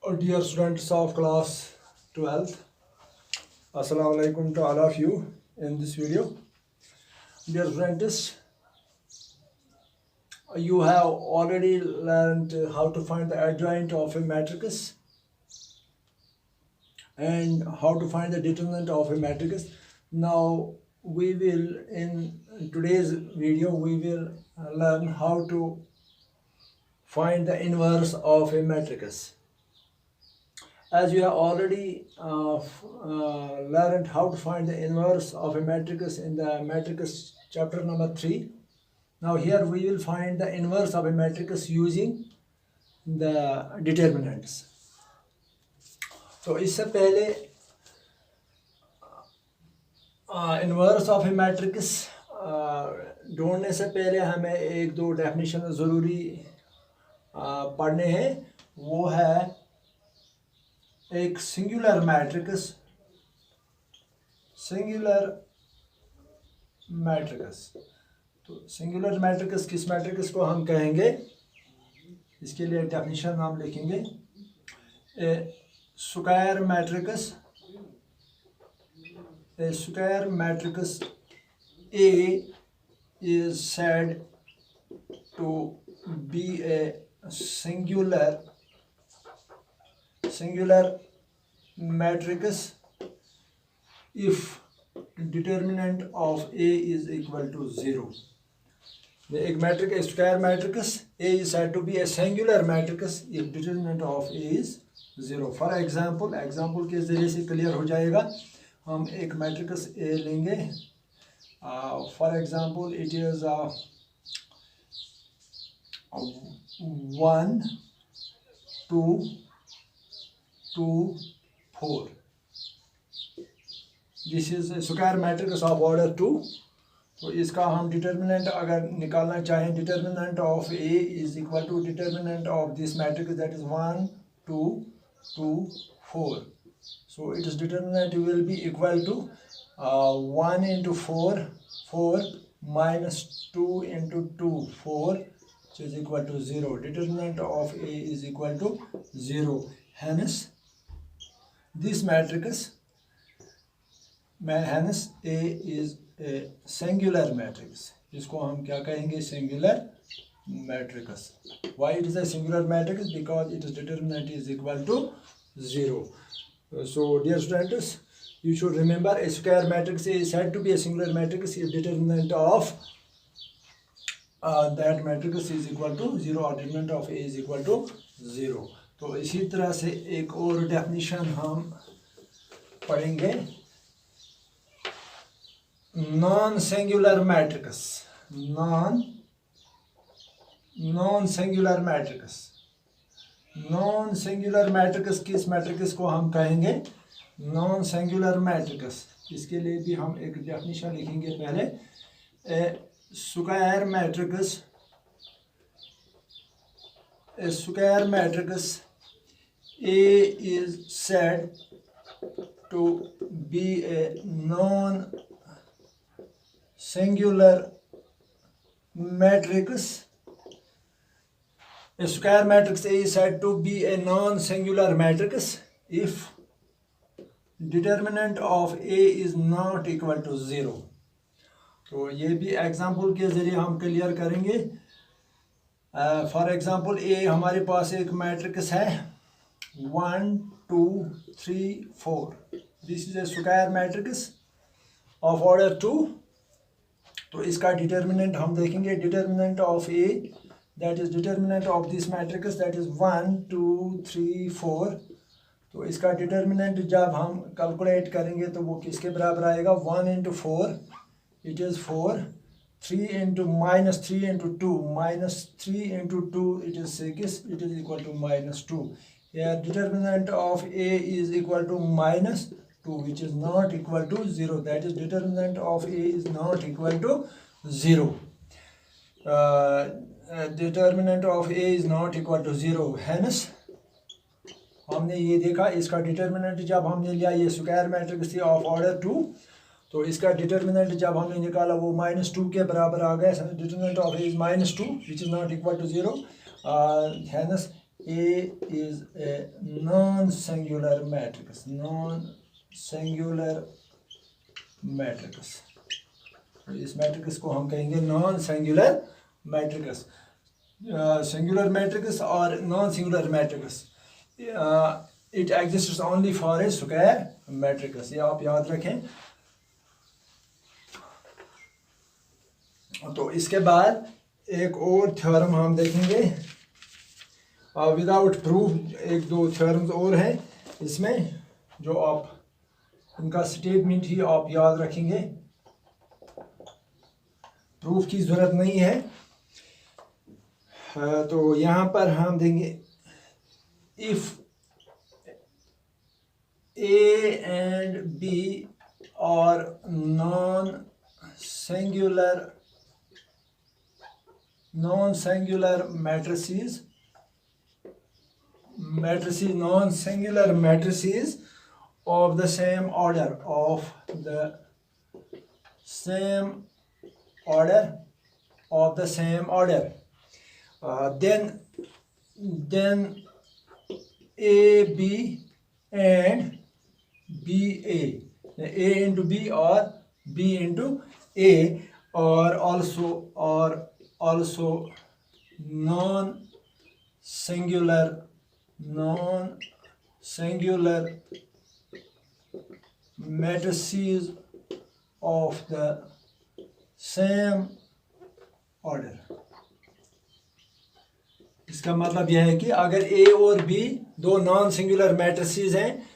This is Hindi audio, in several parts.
Dear students of class 12th, Assalamu alaikum to all of you in this video. Dear students, you have already learned how to find the adjoint of a matrix and how to find the determinant of a matrix. Now we will, in today's video, we will learn how to find the inverse of a matrix. As you have already learned how to find the inverse of a matrix in the matrix chapter number 3. Now here we will find the inverse of a matrix using the determinants. तो इससे पहले इन्वर्स ऑफ ए मैट्रिक्स ढूंढने से पहले हमें एक दो डेफिनेशन ज़रूरी पढ़ने हैं. वो है एक सिंगुलर मैट्रिक्स तो सिंगुलर मैट्रिक्स किस मैट्रिक्स को हम कहेंगे, इसके लिए डेफिनेशन हम लिखेंगे. Square matrix A is said to be a singular matrix if determinant of A is equal to 0. एक matrix square matrix A is said to be a singular matrix if determinant of A is 0. For example के ज़रिए से क्लियर हो जाएगा. हम एक मैट्रिक्स A लेंगे. For example it is 1 2 2 4. This is square matrix of order 2. तो इसका हम डिटर्मिनेंट अगर निकालना चाहें, determinant of A is equal to determinant of this matrix, that is 1 2 2 4. So it is determinant will be equal to 1 into 4 4 minus 2 into 2 4, which is equal to 0. Determinant of A is equal to 0. Hence this matrix, hence A is a singular matrix. इसको हम क्या कहेंगे, singular matrix. Why it is a singular matrix? Because its determinant is equal to 0. So dear students, you should remember a square matrix is said to be a singular matrix if determinant of that matrix is equal to 0 or determinant of A is equal to 0. तो इसी तरह से एक और डेफिनेशन हम पढ़ेंगे. नॉन सिंगुलर मैट्रिक्स किस मैट्रिक्स को हम कहेंगे, नॉन सिंगुलर मैट्रिक्स. इसके लिए भी हम एक डेफिनेशन लिखेंगे. पहले square matrix A is said to be a non-singular matrix. A square matrix A is said to be a non-singular matrix if determinant of A is not equal to 0. तो ये भी एग्जाम्पल के ज़रिए हम क्लियर करेंगे. फॉर एग्जाम्पल A हमारे पास एक मैट्रिक्स है 1 2 3 4. This is a square matrix of order 2. तो इसका डिटर्मिनेंट हम देखेंगे. Determinant of A, that is determinant of this matrix, that is 1 2 3 4. तो इसका डिटर्मिनेंट जब हम कैलकुलेट करेंगे तो वो किसके बराबर आएगा, 1 into 4 it is 4, 3 into -3 into 2 -3 into 2 it is 6, it is equal to -2. Here determinant of A is equal to -2, which is not equal to 0. That is determinant of A is not equal to 0. Determinant of A is not equal to 0. Hence हमने ये देखा, इसका डिटर्मिनेंट जब हमने लिया, ये स्क्वायर मैट्रिक्स थी ऑफ ऑर्डर 2. तो इसका डिटर्मिनेंट जब हमने निकाला वो -2 के बराबर आ गया. Determinant of A is -2, which is not equal to 0. Hence A is a non-singular matrix. Non-singular matrix. इस मैट्रिक्स को हम कहेंगे non singular matrix. Singular matrix और non singular matrix, it exists only for a square matrix. ये आप याद रखें. तो इसके बाद एक और थ्योरम हम देखेंगे विदाउट प्रूफ. एक दो थ्योरम्स और हैं इसमें जो आप इनका स्टेटमेंट ही आप याद रखेंगे, प्रूफ की ज़रूरत नहीं है. तो यहाँ पर हम देंगे if A and B are non-singular matrices, non-singular matrices of the same order, then A, B and BA, A into B or B into A are also non-singular matrices of the same order. इसका मतलब यह है कि अगर A और B दो नॉन सिंगुलर मैट्रिसेस हैं,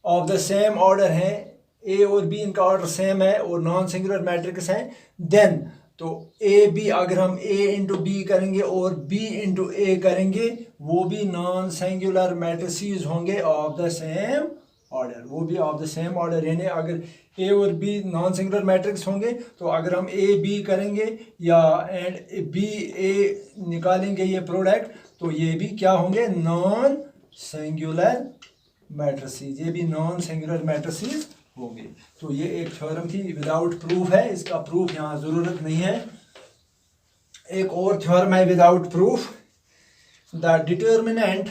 ऑफ द सेम ऑर्डर हैं, A और B इनका ऑर्डर सेम है और नॉन सिंगुलर मैट्रिक्स हैं, देन तो A B अगर हम A इंटू बी करेंगे और B इंटू A करेंगे, वो भी नॉन सिंगुलर मैट्रिसेस होंगे ऑफ द सेम ऑर्डर. वो भी ऑफ द सेम ऑर्डर, यानी अगर A और B नॉन सिंगुलर मैट्रिक्स होंगे तो अगर हम A B करेंगे या एंड B A निकालेंगे ये प्रोडक्ट, तो ये भी क्या होंगे, नॉन सिंगुलर मैट्रिसेस. ये भी नॉन सिंगुलर मैट्रिसेस होंगे. तो ये एक थ्योरम थी, विदाउट प्रूफ है, इसका प्रूफ यहाँ ज़रूरत नहीं है. एक और थ्योरम है without proof. The determinant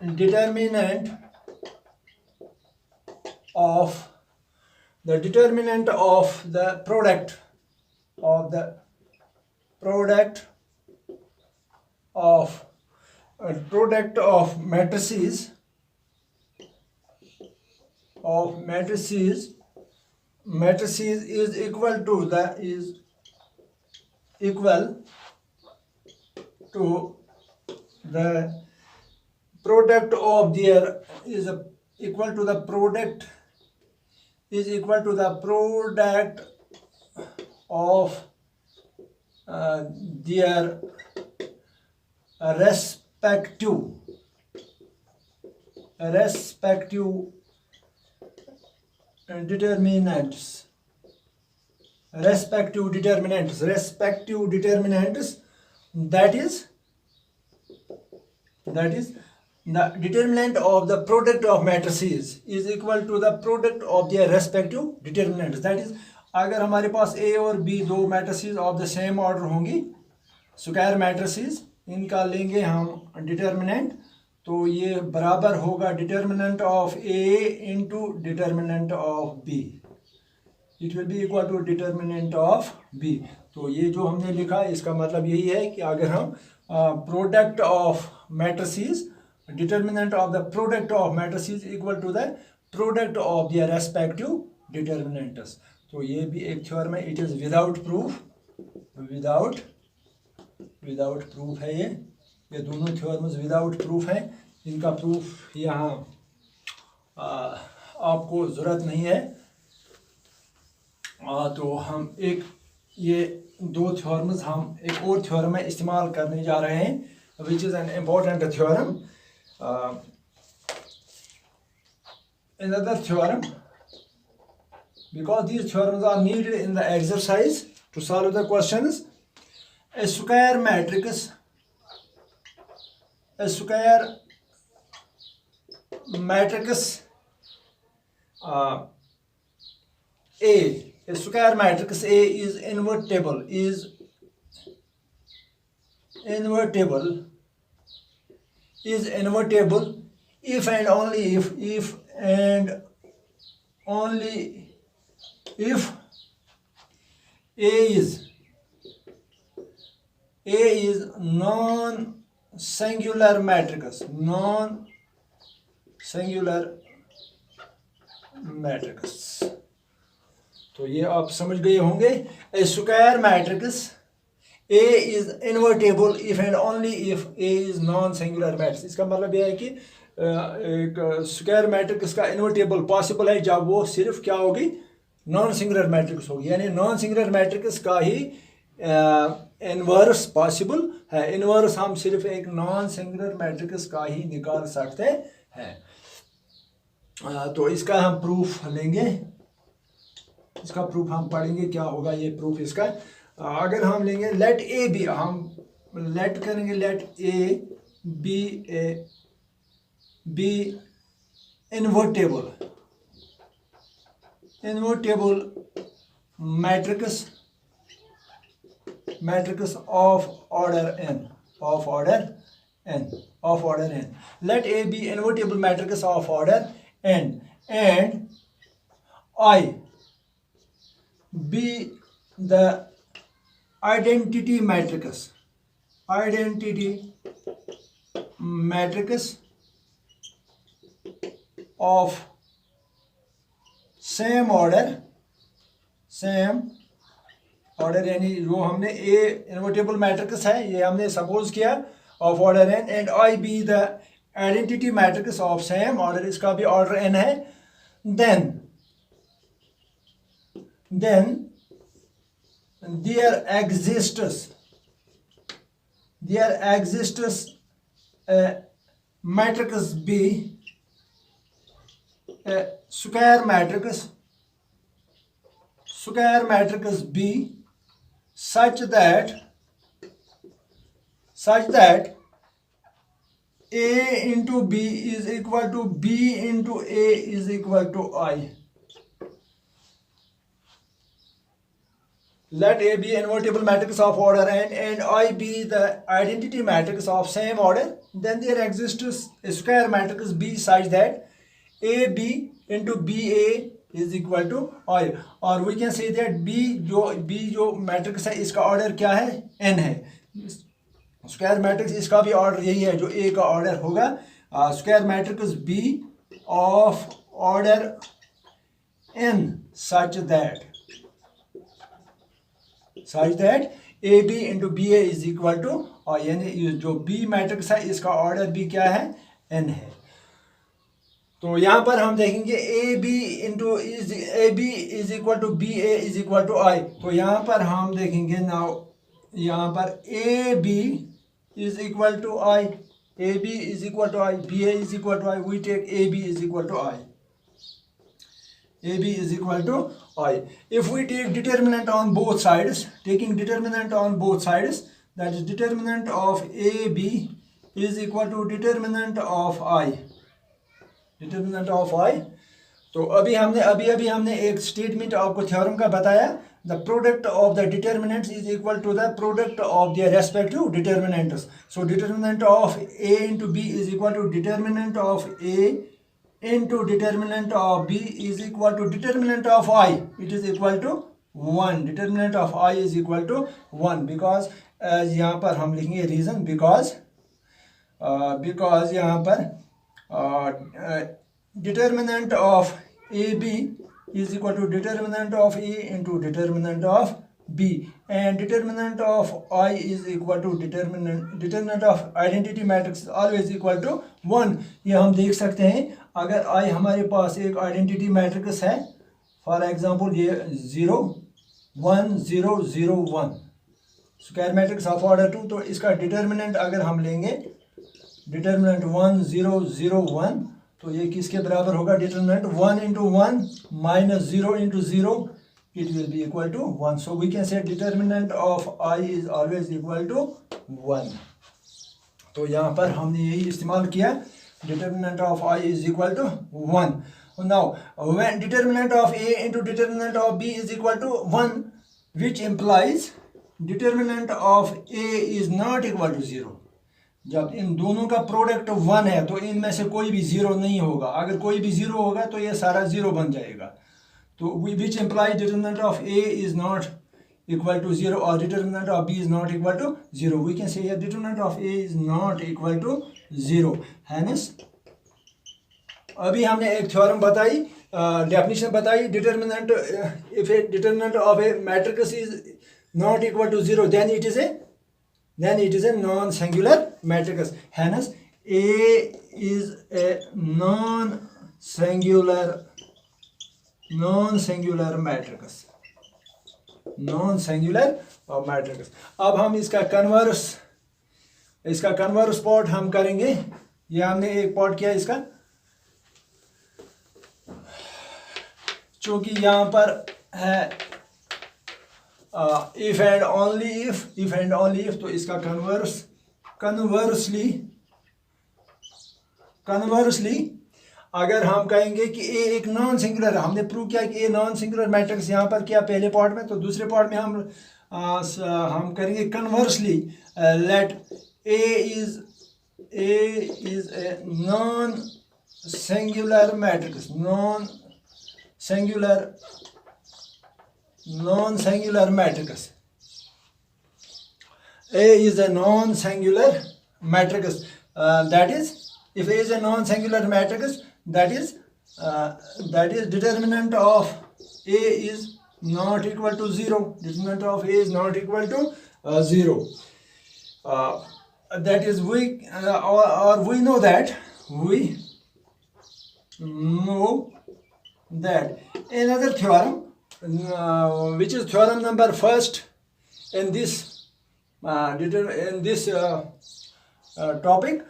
of the product of matrices is equal to the product of their their respective determinants. That is the determinant of the product of matrices is equal to the product of their respective determinants. That is, अगर हमारे पास A और B दो matrices of the same order होंगी, स्क्वायर मैट्रिसेस, इनका लेंगे हम डिटर्मिनेंट, तो ये बराबर होगा determinant of A into determinant of B. It will be equal to determinant of B. तो ये जो हमने लिखा इसका मतलब यही है कि अगर हम product of matrices, determinant of the product of matrices equal to the product of their respective determinants. तो ये भी एक थ्योरम है. इट इज़ विदाउट प्रूफ है. ये दोनों थ्योरम्स विदाउट प्रूफ हैं. इनका प्रूफ यहाँ आपको ज़रूरत नहीं है. तो हम ये दो थ्योरम्स हम एक और थ्योरम में इस्तेमाल करने जा रहे हैं, which is an important theorem. Another theorem, because these theorems are needed in the exercise to solve the questions. A square matrix A square matrix A is invertible, is invertible is invertible if and only if and only if A is non-singular matrix, non-singular matrix। तो ये आप समझ गए होंगे। A square matrix A is invertible if and only if A is non-singular matrix। इसका मतलब यह है कि एक स्क्वायर मैट्रिक्स का इन्वर्टेबल पॉसिबल है जब वो सिर्फ क्या होगी, नॉन सिंगुलर मैट्रिक्स होगी, यानी नॉन सिंगुलर मैट्रिक्स का ही इन्वर्स पॉसिबल है। इन्वर्स हम सिर्फ एक नॉन सिंगुलर मैट्रिक्स का ही निकाल सकते हैं। तो इसका हम प्रूफ लेंगे, इसका प्रूफ हम पढ़ेंगे क्या होगा ये प्रूफ इसका। अगर हम लेंगे लेट ए बी, हम लेट करेंगे let A B invertible matrix of order n, let A be invertible matrix of order n and I be the identity matrix of same order, यानी जो हमने ए इन्वर्टेबल मैट्रिक्स है ये हमने सपोज किया of order n, and I be the identity matrix of same order, इसका भी ऑर्डर एन है, then there exists matrix B, square matrix B such that A into B is equal to B into A is equal to I. Let A be invertible matrix of order n and I be the identity matrix of same order, then there exists a square matrix B such that AB into BA is equal to I, और we can say that B जो मैट्रिक्स है इसका ऑर्डर क्या है, n है। स्क्वायर मैट्रिक्स इसका भी ऑर्डर यही है जो A का ऑर्डर होगा। Square matrix B of order n such that AB into BA is equal to I, यानी जो B मैट्रिक्स है इसका ऑर्डर भी क्या है, n है। तो यहाँ पर हम देखेंगे AB is equal to BA is equal to I। तो यहाँ पर हम देखेंगे नाउ, यहाँ पर AB is equal to I, AB is equal to I, BA is equal to I, we take AB is equal to I, AB is equal to I. If we take determinant on both sides, taking determinant on both sides, that is determinant of AB is equal to determinant of I. तो अभी हमने एक स्टेटमेंट आपको थ्योरम का बताया, the product of the determinants is equal to the product of their respective determinants. So determinant of A into B is equal to determinant of A into determinant of B is equal to determinant of I, it is equal to 1, determinant of I is equal to 1, because यहाँ पर हम लिखेंगे रीज़न, because यहाँ पर determinant of AB is equal to determinant of A into determinant of B, and determinant of I is equal to determinant of identity matrix always equal to 1। ये हम देख सकते हैं अगर I हमारे पास एक आइडेंटिटी मैट्रिक्स है, फॉर एग्जांपल ये 0 1 0 0 1 स्क्वायर मैट्रिक्स ऑफ ऑर्डर 2, तो इसका डिटर्मिनेंट अगर हम लेंगे डिटर्मिनेंट 1 0 0 1, तो ये किसके बराबर होगा, determinant 1 into 1 minus 0 into 0, it will be equal to 1. So we can say determinant of I is always equal to 1. तो यहाँ पर हमने यही इस्तेमाल किया, determinant of I is equal to 1. Now when determinant of A into determinant of B is equal to 1, which implies determinant of A is not equal to 0, जब इन दोनों का प्रोडक्ट 1 है तो इनमें से कोई भी 0 नहीं होगा, अगर कोई भी 0 होगा तो ये सारा 0 बन जाएगा। तो which imply determinant of A is not equal to 0 or determinant of b is not equal to 0. We can say here determinant of a is not equal to 0. Hence अभी हमने एक थ्योरम बताई, डेफिनेशन बताई, determinant if a determinant of a matrix is not equal to 0 then it is a non singular matrix. Hence a is a non singular matrix, non singular matrix. अब हम इसका कन्वर्स पार्ट हम करेंगे। ये हमने एक पार्ट किया इसका, चूंकि यहाँ पर है इफ एंड ओनली इफ, तो इसका कन्वर्सली अगर हम कहेंगे कि ए एक नॉन सिंगुलर, हमने प्रूव किया कि ए नॉन सिंगुलर मैट्रिक्स यहाँ पर किया पहले पार्ट में, तो दूसरे पार्ट में हम करेंगे conversely let A is a non singular matrix, non singular matrix, A is a non singular matrix, that is if A is a non singular matrix, that is determinant of A is not equal to 0. Determinant of A is not equal to 0. That is we know that another theorem, which is theorem number first in this topic.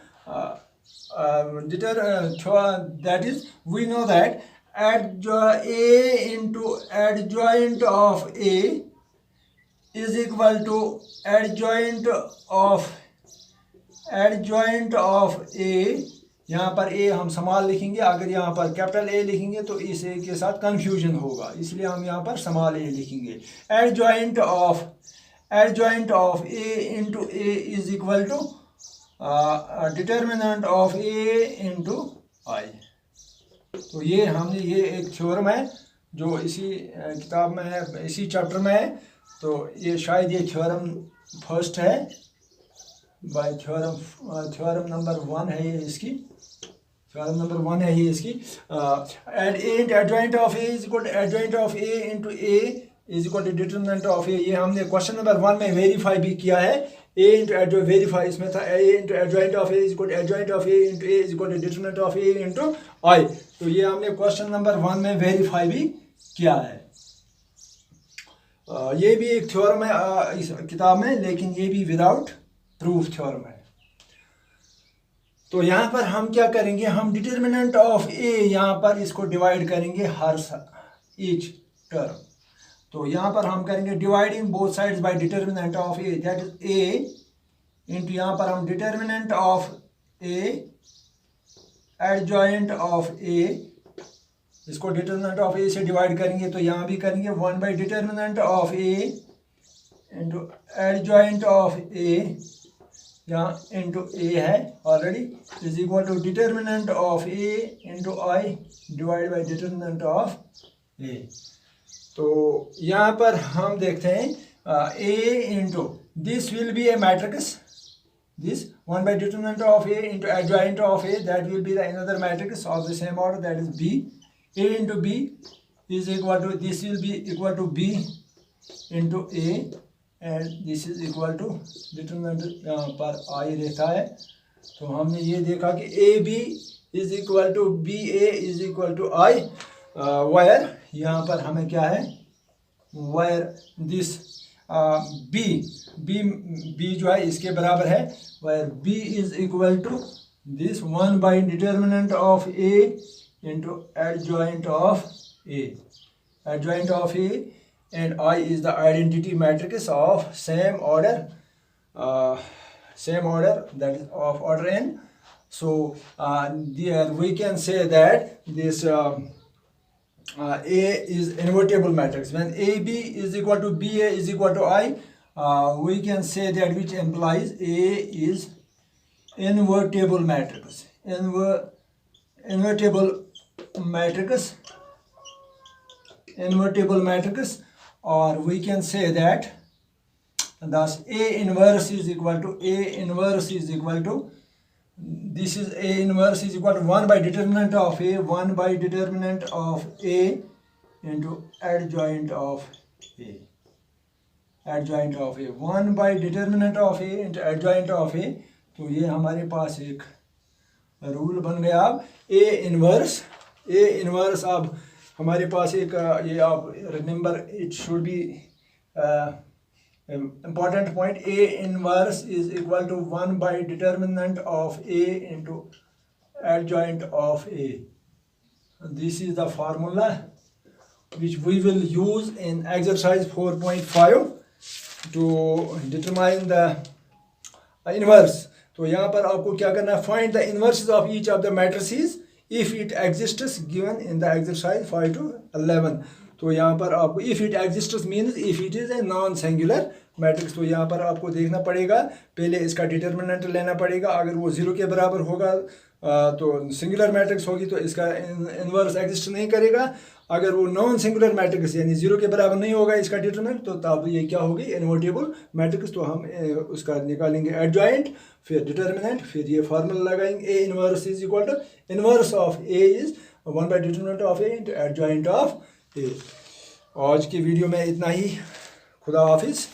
That is, we know that A into adjoint of A is equal to adjoint of A। यहाँ पर A हम स्मॉल लिखेंगे, अगर यहाँ पर कैपिटल A लिखेंगे तो इस A के साथ कंफ्यूजन होगा, इसलिए हम यहाँ पर स्मॉल A लिखेंगे। adjoint of A into A is equal to determinant of A into I. तो ये हमने, ये एक थ्योरम है जो इसी किताब में है, इसी चैप्टर में है। तो ये शायद ये थ्योरम फर्स्ट है, बाय थ्योरम नंबर 1 है ये इसकी, थ्योरम नंबर 1 है ये इसकी। And A into adjoint of A is equal to adjoint of A into A is equal to determinant of A. ये हमने क्वेश्चन नंबर 1 में वेरीफाई भी किया है। A into adjoint, verify इसमें था A into adjoint of A is equal to adjoint of A into A is equal to determinant of A into I। तो ये हमने क्वेश्चन नंबर 1 में वेरीफाई भी किया है। ये भी एक थ्योरम है इस किताब में, लेकिन ये भी विदाउट प्रूफ थ्योरम है। तो यहाँ पर हम क्या करेंगे, हम डिटर्मिनेंट ऑफ A यहाँ पर इसको डिवाइड करेंगे हर ईच टर्म। तो यहाँ पर हम करेंगे dividing both sides by determinant of A, that is A into यहाँ पर हम determinant of A adjoint of A, इसको डिटर्मिनेंट ऑफ ए से डिवाइड करेंगे तो यहाँ भी करेंगे 1 by determinant of A into adjoint of A, यहाँ इंटू ए है already, is equal to determinant of A into I divide by determinant of A. तो यहाँ पर हम देखते हैं A into this will be a matrix, this 1 by determinant of A into adjoint of A, that will be the another matrix of the same order, that is B. A into B is equal to, this will be equal to B into A, and this is equal to determinant यहाँ पर I रहता है। तो हमने ये देखा कि AB is equal to BA is equal to I, where यहाँ पर हमें क्या है, where this B जो है इसके बराबर है, where B is equal to this 1 by determinant of A into adjoint of A. Adjoint of A and I is the identity matrix of same order, that is of order n. So there we can say that this A is invertible matrix. When AB is equal to BA is equal to I, we can say that which implies A is invertible matrix. Invertible matrix, or we can say that thus A inverse is equal to this is A inverse is equal to 1 by determinant of A into adjoint of A. 1 by determinant of A into adjoint of A. तो ये हमारे पास एक रूल बन गया. अब A इनवर्स अब हमारे पास एक ये आप remember it should be important point. A inverse is equal to 1 by determinant of A into adjoint of A. This is the formula which we will use in exercise 4.5 to determine the inverse. तो यहाँ पर आपको क्या करना है, find the inverses of each of the matrices if it exists given in the exercise 5 to 11. तो यहाँ पर आपको if it exists means if it is a non singular matrix. तो यहाँ पर आपको देखना पड़ेगा, पहले इसका डिटर्मिनेंट लेना पड़ेगा. अगर वो 0 के बराबर होगा तो सिंगुलर मैट्रिक्स होगी, तो इसका इन्वर्स एग्जिस्ट नहीं करेगा. अगर वो नॉन सिंगुलर मैट्रिक्स यानी 0 के बराबर नहीं होगा इसका डिटर्मिनेंट, तो तब ये क्या होगी, इन्वर्टिबल मैट्रिक्स. तो हम उसका निकालेंगे एडजॉइंट, फिर डिटर्मिनेंट, फिर ये फार्मूला लगाएंगे. A inverse is equal to inverse of A is 1 by determinant of A into adjoint of A. आज की वीडियो में इतना ही. खुदा हाफिज़.